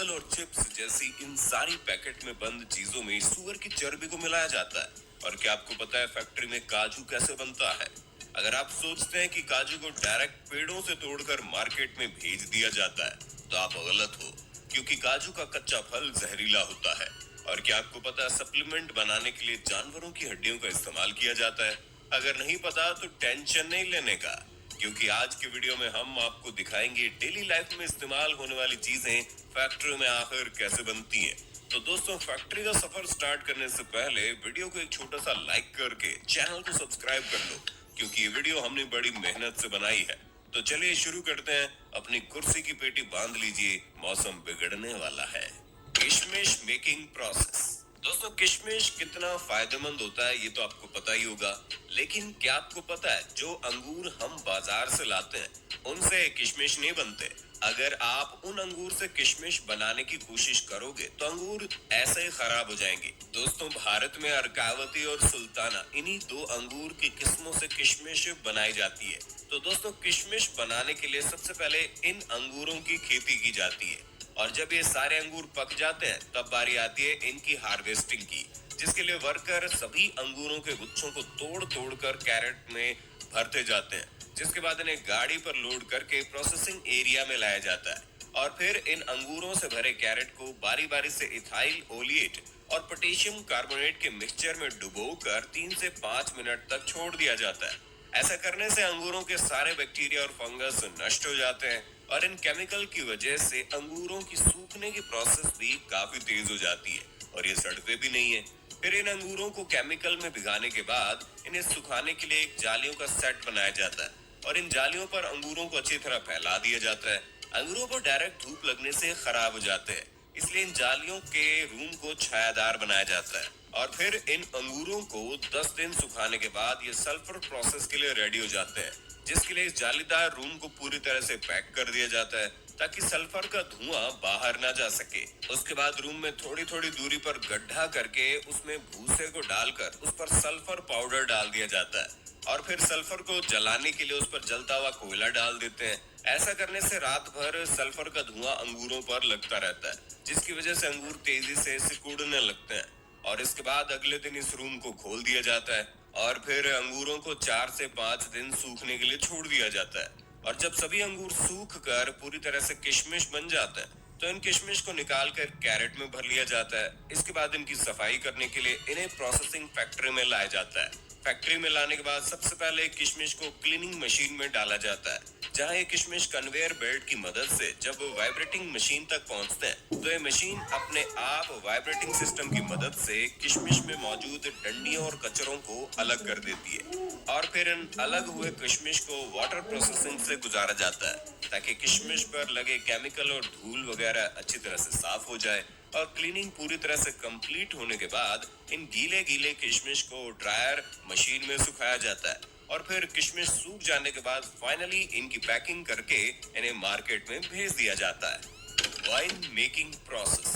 Apple और chips जैसी इन सारी पैकेट में बंद चीजों में सुअर की चर्बी को मिलाया जाता है। और क्या आपको पता है फैक्ट्री में काजू कैसे बनता है? अगर आप सोचते हैं कि काजू को डायरेक्ट पेड़ों से तोड़कर मार्केट में भेज दिया जाता है तो आप गलत हो, क्योंकि काजू का कच्चा फल जहरीला होता है। और क्या आपको पता है सप्लीमेंट बनाने के लिए जानवरों की हड्डियों का इस्तेमाल किया जाता है? अगर नहीं पता तो टेंशन नहीं लेने का, क्योंकि आज के वीडियो में हम आपको दिखाएंगे डेली लाइफ में इस्तेमाल होने वाली चीजें फैक्ट्री में आखिर कैसे बनती हैं। तो दोस्तों, फैक्ट्री का सफर स्टार्ट करने से पहले वीडियो को एक छोटा सा लाइक करके चैनल को सब्सक्राइब कर लो, क्योंकि ये वीडियो हमने बड़ी मेहनत से बनाई है। तो चलिए शुरू करते हैं। अपनी कुर्सी की पेटी बांध लीजिए, मौसम बिगड़ने वाला है। किशमिश मेकिंग प्रोसेस। दोस्तों, किशमिश कितना फायदेमंद होता है ये तो आपको पता ही होगा, लेकिन क्या आपको पता है जो अंगूर हम बाजार से लाते हैं उनसे किशमिश नहीं बनते। अगर आप उन अंगूर से किशमिश बनाने की कोशिश करोगे तो अंगूर ऐसे ही खराब हो जाएंगे। दोस्तों, भारत में अर्कावती और सुल्ताना इन्हीं दो अंगूर की किस्मों से किशमिश बनाई जाती है। तो दोस्तों, किशमिश बनाने के लिए सबसे पहले इन अंगूरों की खेती की जाती है, और जब ये सारे अंगूर पक जाते हैं तब बारी आती है इनकी हार्वेस्टिंग की, जिसके लिए वर्कर सभी अंगूरों के गुच्छों को तोड़ तोड़ कर कैरेट में भरते जाते हैं, जिसके बाद इन्हें गाड़ी पर लोड करके प्रोसेसिंग एरिया में लाया जाता है। और फिर इन अंगूरों से भरे कैरेट को बारी बारी से इथाइल ओलिएट और पोटेशियम कार्बोनेट के मिक्सचर में डुबोकर 3 से 5 मिनट तक छोड़ दिया जाता है। ऐसा करने से अंगूरों के सारे बैक्टीरिया और फंगस नष्ट हो जाते हैं, और इन केमिकल की वजह से अंगूरों की सूखने की प्रोसेस भी काफी तेज हो जाती है और ये सड़ते भी नहीं है। फिर इन अंगूरों को केमिकल में भिगाने के बाद इन्हें सुखाने के लिए एक जालियों का सेट बनाया जाता है, और इन जालियों पर अंगूरों को अच्छी तरह फैला दिया जाता है। अंगूरों को डायरेक्ट धूप लगने से खराब हो जाते हैं, इसलिए इन जालियों के रूम को छायादार बनाया जाता है। और फिर इन अंगूरों को 10 दिन सुखाने के बाद ये सल्फर प्रोसेस के लिए रेडी हो जाते हैं, जिसके लिए इस जालीदार रूम को पूरी तरह से पैक कर दिया जाता है ताकि सल्फर का धुआं बाहर ना जा सके। उसके बाद रूम में थोड़ी थोड़ी दूरी पर गड्ढा करके उसमें भूसे को डालकर उस पर सल्फर पाउडर डाल दिया जाता है, और फिर सल्फर को जलाने के लिए उस पर जलता हुआ कोयला डाल देते हैं। ऐसा करने से रात भर सल्फर का धुआं अंगूरों पर लगता रहता है, जिसकी वजह से अंगूर तेजी से सिकुड़ने लगते हैं। और इसके बाद अगले दिन इस रूम को खोल दिया जाता है, और फिर अंगूरों को 4 से 5 दिन सूखने के लिए छोड़ दिया जाता है। और जब सभी अंगूर सूख कर पूरी तरह से किशमिश बन जाते हैं तो इन किशमिश को निकाल कर कैरेट में भर लिया जाता है। इसके बाद इनकी सफाई करने के लिए इन्हें प्रोसेसिंग फैक्ट्री में लाया जाता है। फैक्ट्री में लाने के बाद सबसे पहले किशमिश को क्लीनिंग मशीन में डाला जाता है, जहां ये किशमिश कन्वेयर बेल्ट की मदद से जब वाइब्रेटिंग मशीन तक पहुंचते हैं तो ये मशीन अपने आप वाइब्रेटिंग सिस्टम की मदद से किशमिश में मौजूद डंडियों और कचरों को अलग कर देती है। और फिर इन अलग हुए किशमिश को वाटर प्रोसेसिंग से गुजारा जाता है ताकि किशमिश पर लगे केमिकल और धूल वगैरह अच्छी तरह से साफ हो जाए। और क्लीनिंग पूरी तरह से कंप्लीट होने के बाद इन गीले गीले किशमिश को ड्रायर मशीन में सुखाया जाता है, और फिर किशमिश सूख जाने के बाद फाइनली इनकी पैकिंग करके इन्हें मार्केट में भेज दिया जाता है। Wine making process.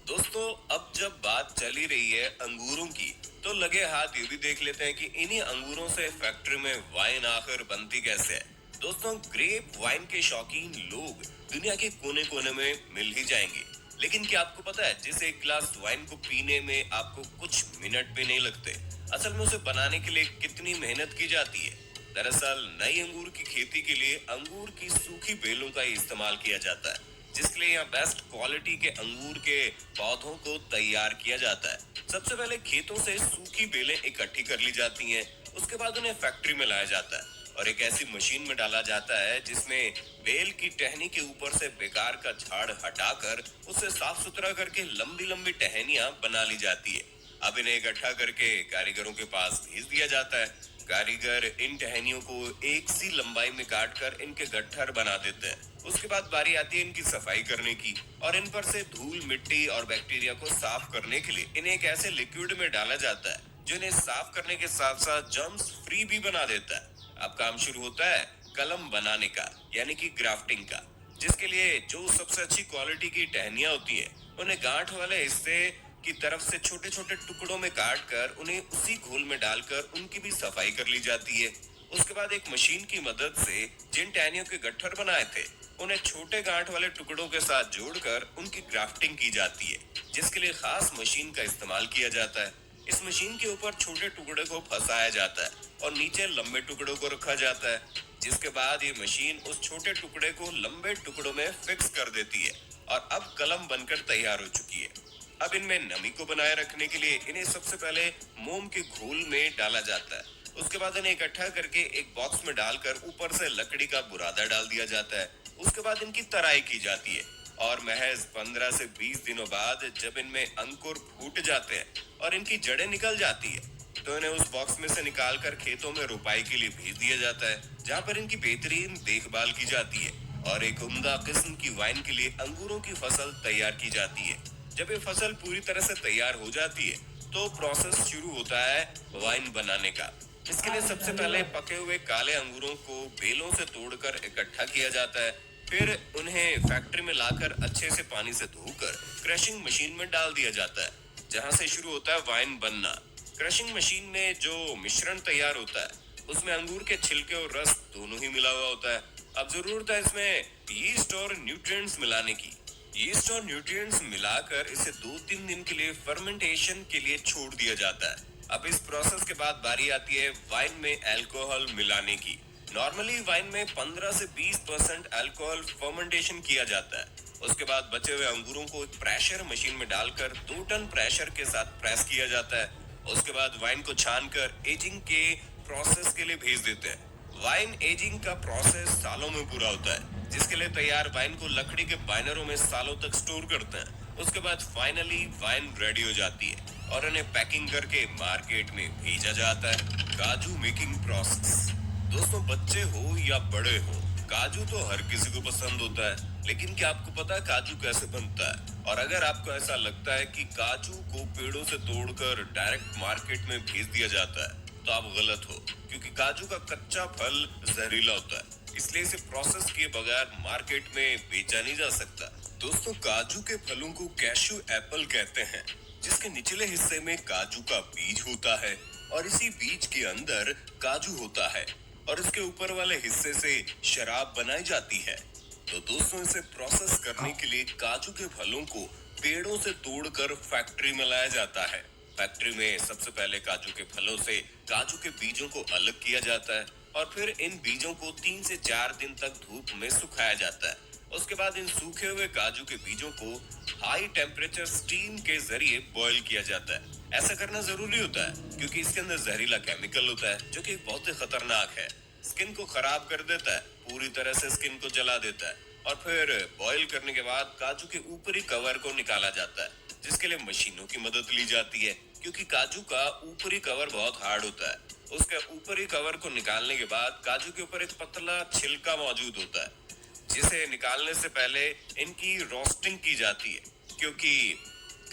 दोस्तों, अब जब बात चली रही है अंगूरों की तो लगे हाथ ये भी देख लेते हैं कि इन्हीं अंगूरों से फैक्ट्री में वाइन आखिर बनती कैसे है। दोस्तों, ग्रेप वाइन के शौकीन लोग दुनिया के कोने कोने में मिल ही जाएंगे, लेकिन क्या आपको पता है जिस एक गिलास वाइन को पीने में आपको कुछ मिनट भी नहीं लगते, असल में उसे बनाने के लिए कितनी मेहनत की जाती है। दरअसल नई अंगूर की खेती के लिए अंगूर की सूखी बेलों का इस्तेमाल किया जाता है, जिसके लिए यहाँ बेस्ट क्वालिटी के अंगूर के पौधों को तैयार किया जाता है। सबसे पहले खेतों से सूखी बेलें इकट्ठी कर ली जाती हैं, उसके बाद उन्हें फैक्ट्री में लाया जाता है और एक ऐसी मशीन में डाला जाता है जिसमें बेल की टहनी के ऊपर से बेकार का झाड़ हटाकर उसे साफ सुथरा करके लंबी लंबी टहनियां बना ली जाती है। अब इन्हें इकट्ठा करके कारीगरों के पास भेज दिया जाता है। कारीगर इन टहनियों को एक सी लंबाई में काटकर इनके गट्ठर बना देते हैं। उसके बाद बारी आती है इनकी सफाई करने की, और इन पर से धूल मिट्टी और बैक्टीरिया को साफ करने के लिए इन्हें एक ऐसे लिक्विड में डाला जाता है जो इन्हें साफ करने के साथ साथ जर्म्स फ्री भी बना देता है। अब काम शुरू होता है कलम बनाने का, यानी कि ग्राफ्टिंग का, जिसके लिए जो सबसे अच्छी क्वालिटी की टहनियां होती हैं उन्हें गांठ वाले हिस्से की तरफ से छोटे छोटे टुकड़ों में काट कर उन्हें उसी घोल में डालकर उनकी भी सफाई कर ली जाती है। उसके बाद एक मशीन की मदद से जिन टहनियों के गट्ठर बनाए थे उन्हें छोटे गांठ वाले टुकड़ों के साथ जोड़कर उनकी ग्राफ्टिंग की जाती है, जिसके लिए खास मशीन का इस्तेमाल किया जाता है। इस मशीन के ऊपर छोटे टुकड़े को फंसाया जाता है और नीचे लंबे टुकड़ों को रखा जाता है, जिसके बाद ये मशीन उस छोटे टुकड़े को लंबे टुकड़ों में फिक्स कर देती है और अब कलम बनकर तैयार हो चुकी है। अब इनमें नमी को बनाए रखने के लिए इन्हें सबसे पहले मोम के घोल में डाला जाता है। उसके बाद इन्हें इकट्ठा करके एक बॉक्स में डालकर ऊपर से लकड़ी का बुरादा डाल दिया जाता है। उसके बाद इनकी तराई की जाती है और महज 15 से 20 दिनों बाद जब इनमें अंकुर फूट जाते हैं और इनकी जड़ें निकल जाती है, तो इन्हें उस बॉक्स में से निकालकर खेतों में रुपाई के लिए भेज दिया जाता है, जहाँ पर इनकी बेहतरीन देखभाल की जाती है और एक उम्दा किस्म की वाइन के लिए अंगूरों की फसल तैयार की जाती है। जब ये फसल पूरी तरह से तैयार हो जाती है, तो प्रोसेस शुरू होता है वाइन बनाने का। इसके लिए सबसे पहले पके हुए काले अंगूरों को बेलों से तोड़कर इकट्ठा किया जाता है। फिर उन्हें फैक्ट्री में लाकर अच्छे से पानी से धोकर क्रशिंग मशीन में डाल दिया जाता है, जहां से शुरू होता है वाइन बनना। क्रशिंग मशीन में जो मिश्रण तैयार होता है, उसमें अंगूर के छिलके और रस दोनों ही मिला हुआ होता है। अब जरूरत है इसमें यीस्ट और न्यूट्रिएंट्स मिलाने की। यीस्ट और न्यूट्रिएंट्स मिलाकर इसे 2-3 दिन के लिए फर्मेंटेशन के लिए छोड़ दिया जाता है। अब इस प्रोसेस के बाद बारी आती है वाइन में अल्कोहल मिलाने की। नॉर्मली वाइन में 15 से 20% अल्कोहल फर्मेंटेशन किया जाता है। उसके बाद बचे हुए अंगूरों को एक प्रेशर मशीन में डालकर 2 टन प्रेशर के साथ प्रेस किया जाता है। उसके बाद वाइन को छानकर एजिंग के प्रोसेस के लिए भेज देते हैं। वाइन एजिंग का प्रोसेस सालों में पूरा होता है, जिसके लिए तैयार वाइन को लकड़ी के बाइनरों में सालों तक स्टोर करते हैं। उसके बाद फाइनली वाइन रेडी हो जाती है और इन्हें पैकिंग करके मार्केट में भेजा जाता है। काजू मेकिंग प्रोसेस। दोस्तों, बच्चे हो या बड़े हो, काजू तो हर किसी को पसंद होता है, लेकिन क्या आपको पता है काजू कैसे बनता है? और अगर आपको ऐसा लगता है कि काजू को पेड़ों से तोड़कर डायरेक्ट मार्केट में भेज दिया जाता है, तो आप गलत हो, क्योंकि काजू का कच्चा फल जहरीला होता है, इसलिए इसे प्रोसेस किए बगैर मार्केट में बेचा नहीं जा सकता। दोस्तों, काजू के फलों को कैशू एप्पल कहते हैं, जिसके निचले हिस्से में काजू का बीज होता है और इसी बीज के अंदर काजू होता है और इसके ऊपर वाले हिस्से से शराब बनाई जाती है। तो दोस्तों, इसे प्रोसेस करने के लिए काजू के फलों को पेड़ों से तोड़कर फैक्ट्री में लाया जाता है। फैक्ट्री में सबसे पहले काजू के फलों से काजू के बीजों को अलग किया जाता है और फिर इन बीजों को 3 से 4 दिन तक धूप में सुखाया जाता है। उसके बाद इन सूखे हुए काजू के बीजों को हाई टेम्परेचर स्टीम के जरिए बॉईल किया जाता है। ऐसा करना जरूरी होता है क्योंकि इसके अंदर जहरीला केमिकल होता है, जो कि बहुत ही खतरनाक है। स्किन को खराब कर देता है, पूरी तरह से स्किन को जला देता है। और फिर बॉईल करने के बाद काजू के ऊपरी कवर को निकाला जाता है, जिसके लिए मशीनों की मदद ली जाती है, क्योंकि काजू का ऊपरी कवर बहुत हार्ड होता है। उसके ऊपरी कवर को निकालने के बाद काजू के ऊपर एक पतला छिलका मौजूद होता है, जिसे निकालने से पहले इनकी रोस्टिंग की जाती है, क्योंकि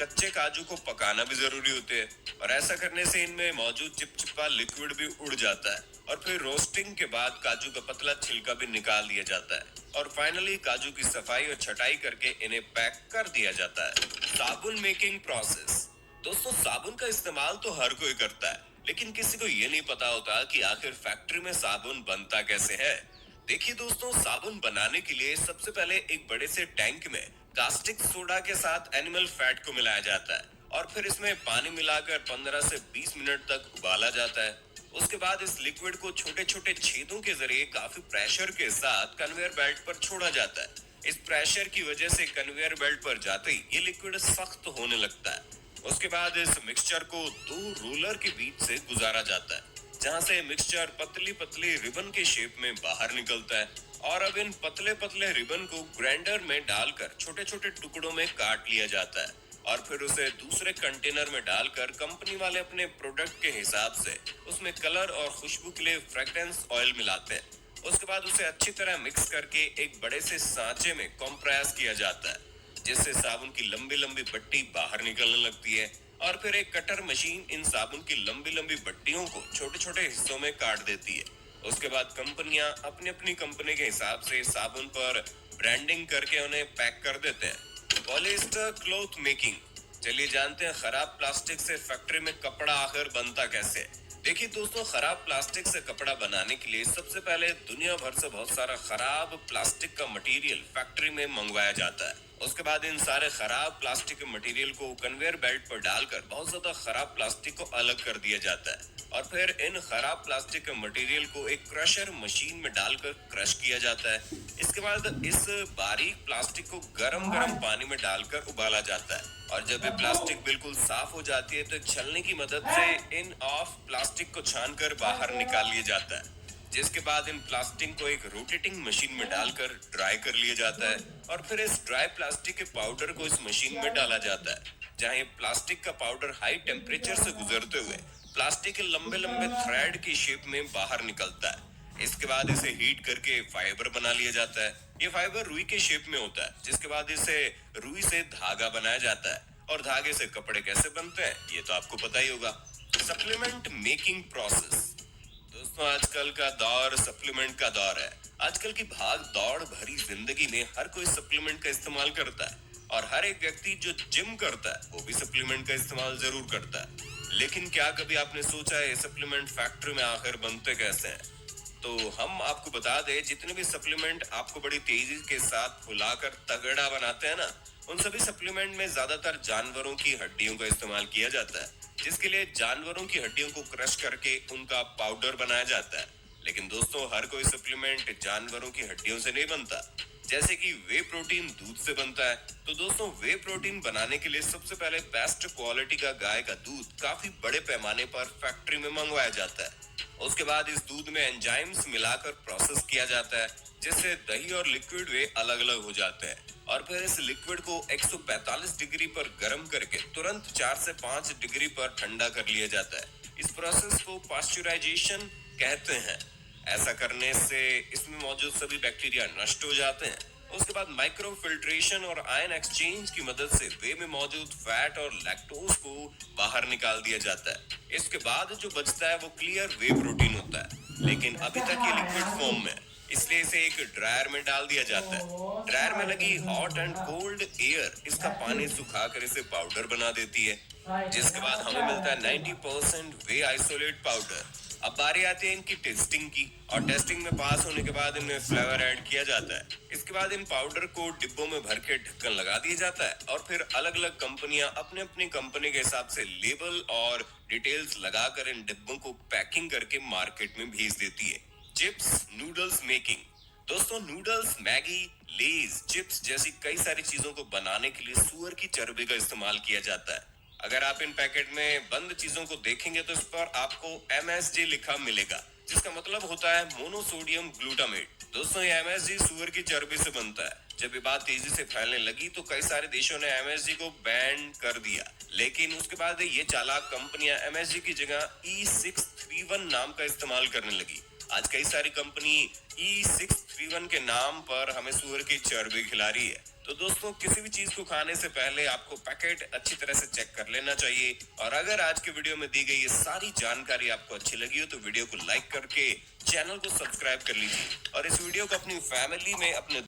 कच्चे काजू को पकाना भी जरूरी होते हैं और ऐसा करने से इनमें मौजूद चिपचिपा लिक्विड भी उड़ जाता है। और फिर रोस्टिंग के बाद काजू का पतला छिलका भी निकाल दिया जाता है और फाइनली काजू की सफाई और छटाई करके इन्हें पैक कर दिया जाता है। साबुन मेकिंग प्रोसेस। दोस्तों, साबुन का इस्तेमाल तो हर कोई करता है, लेकिन किसी को ये नहीं पता होता कि आखिर फैक्ट्री में साबुन बनता कैसे है। देखिए दोस्तों, साबुन बनाने के लिए सबसे पहले एक बड़े से टैंक में कास्टिक सोडा के साथ एनिमल फैट को मिलाया जाता है और फिर इसमें पानी मिलाकर 15 से 20 मिनट तक उबाला जाता है। उसके बाद इस लिक्विड को छोटे छोटे छेदों के जरिए काफी प्रेशर के साथ कन्वेयर बेल्ट पर छोड़ा जाता है। इस प्रेशर की वजह से कन्वेयर बेल्ट पर जाते ही ये लिक्विड सख्त होने लगता है। उसके बाद इस मिक्सचर को 2 रोलर के बीच से गुजारा जाता है, जहां से मिक्सचर पतली पतली रिबन के शेप में बाहर निकलता है। और अब इन पतले पतले रिबन को ग्राइंडर में डालकर छोटे छोटे टुकड़ों में काट लिया जाता है और फिर उसे दूसरे कंटेनर में डालकर कंपनी वाले अपने प्रोडक्ट के हिसाब से उसमें कलर और खुशबू के लिए फ्रेग्रेंस ऑयल मिलाते हैं। उसके बाद उसे अच्छी तरह मिक्स करके एक बड़े से सांचे में कंप्रेस किया जाता है, जिससे साबुन की लंबी लंबी बट्टी बाहर निकलने लगती है। और फिर एक कटर मशीन इन साबुन की लंबी लंबी बट्टियों को छोटे छोटे हिस्सों में काट देती है। उसके बाद कंपनियां अपनी अपनी कंपनी के हिसाब से साबुन पर ब्रांडिंग करके उन्हें पैक कर देते हैं। Polyester cloth making. चलिए जानते हैं खराब प्लास्टिक से फैक्ट्री में कपड़ा आखिर बनता कैसे। देखिए दोस्तों, खराब प्लास्टिक से कपड़ा बनाने के लिए सबसे पहले दुनिया भर से बहुत सारा खराब प्लास्टिक का मटेरियल फैक्ट्री में मंगवाया जाता है। उसके बाद इन सारे खराब प्लास्टिक के मटेरियल को कन्वेयर बेल्ट पर डालकर बहुत ज्यादा खराब प्लास्टिक को अलग कर दिया जाता है और फिर इन खराब प्लास्टिक के मटेरियल को एक क्रशर मशीन में डालकर क्रश किया जाता है। इसके बाद इस बारीक प्लास्टिक को गरम गरम पानी में डालकर उबाला जाता है और जब ये प्लास्टिक बिल्कुल साफ हो जाती है तो एक छलनी की मदद से इन ऑफ प्लास्टिक को छानकर बाहर निकाल लिया जाता है, जिसके बाद इन प्लास्टिक को एक रोटेटिंग मशीन में डालकर ड्राई कर लिया जाता है और फिर इस ड्राई प्लास्टिक के पाउडर को इस मशीन में डाला जाता है, जहां ये प्लास्टिक का पाउडर हाई टेम्परेचर से गुजरते हुए प्लास्टिक के लंबे लंबे थ्रेड की शेप में बाहर निकलता है। इसके बाद इसे हीट करके फाइबर बना लिया जाता है। ये फाइबर रुई के शेप में होता है, जिसके बाद इसे रुई से धागा बनाया जाता है और धागे से कपड़े कैसे बनते हैं ये तो आपको पता ही होगा। Supplement making process. दोस्तों, आजकल का दौर सप्लीमेंट का दौर है। आजकल की भाग दौड़ भरी जिंदगी में हर कोई सप्लीमेंट का इस्तेमाल करता है और हर एक व्यक्ति जो जिम करता है वो भी सप्लीमेंट का इस्तेमाल जरूर करता है। लेकिन क्या कभी आपने सोचा है सप्लीमेंट फैक्ट्री में आखिर बनते कैसे हैं? तो हम आपको बता दें, जितने भी सप्लीमेंट आपको बड़ी तेजी के साथ फुलाकर तगड़ा बनाते हैं ना, उन सभी सप्लीमेंट में ज्यादातर जानवरों की हड्डियों का इस्तेमाल किया जाता है, जिसके लिए जानवरों की हड्डियों को क्रश करके उनका पाउडर बनाया जाता है। लेकिन दोस्तों, हर कोई सप्लीमेंट जानवरों की हड्डियों से नहीं बनता। जैसे कि वे प्रोटीन दूध से बनता है, तो दोस्तों वे प्रोटीन बनाने के लिए सबसे पहले बेस्ट क्वालिटी का गाय का दूध काफी बड़े पैमाने पर फैक्ट्री में मंगवाया जाता है। उसके बाद इस दूध में एंजाइम्स मिलाकर प्रोसेस किया जाता है, जिससे दही और लिक्विड वे अलग अलग हो जाते हैं और फिर इस लिक्विड को 145 डिग्री पर गर्म करके तुरंत 4 से 5 डिग्री पर ठंडा कर लिया जाता है। इस प्रोसेस को पास्चुराइजेशन कहते हैं। ऐसा करने से इसमें मौजूद सभी बैक्टीरिया नष्ट हो जाते हैं। उसके बाद माइक्रो फिल्ट्रेशन और आयन एक्सचेंज की मदद से वे में मौजूद फैट और लैक्टोज को बाहर निकाल दिया जाता है। इसके बाद जो बचता है वो क्लियर वे प्रोटीन होता है, लेकिन अभी तक ये लिक्विड फॉर्म में, इसलिए इसे एक ड्रायर में डाल दिया जाता है। ड्रायर में लगी हॉट एंड कोल्ड एयर इसका पानी सुखाकर इसे पाउडर बना देती है, जिसके बाद हमें मिलता है 90% वे आइसोलेट पाउडर। अब बारी आती है इनकी टेस्टिंग की और टेस्टिंग में पास होने के बाद इनमें फ्लेवर ऐड किया जाता है। इसके बाद इन पाउडर को डिब्बों में भर के ढक्कन लगा दिया जाता है और फिर अलग अलग कंपनियां अपने अपनी कंपनी के हिसाब से लेबल और डिटेल्स लगाकर इन डिब्बों को पैकिंग करके मार्केट में भेज देती है। Chips noodles making. दोस्तों, नूडल्स, मैगी, लेज, चिप्स जैसी कई सारी चीजों को बनाने के लिए सूअर की चर्बी का इस्तेमाल किया जाता है। अगर आप इन पैकेट में बंद चीजों को देखेंगे तो इस पर आपको MSG लिखा मिलेगा, जिसका मतलब होता है मोनोसोडियम ग्लूटामेट। दोस्तों, ये MSG सूअर की चर्बी से बनता है। जब ये बात तेजी से फैलने लगी तो कई सारे देशों ने MSG को बैन कर दिया, लेकिन उसके बाद ये चालाक कंपनियां MSG की जगह E631 नाम का इस्तेमाल करने लगी। आज कई सारी कंपनी E631 के नाम पर हमें सूअर की चर्बी खिला रही है। तो दोस्तों, किसी भी चीज को खाने से पहले आपको पैकेट अच्छी तरह से चेक कर लेना चाहिए। और अगर आज के वीडियो में दी गई ये सारी जानकारी आपको अच्छी लगी हो तो वीडियो को लाइक करके चैनल को सब्सक्राइब कर लीजिए और इस वीडियो को अपनी फैमिली में, अपने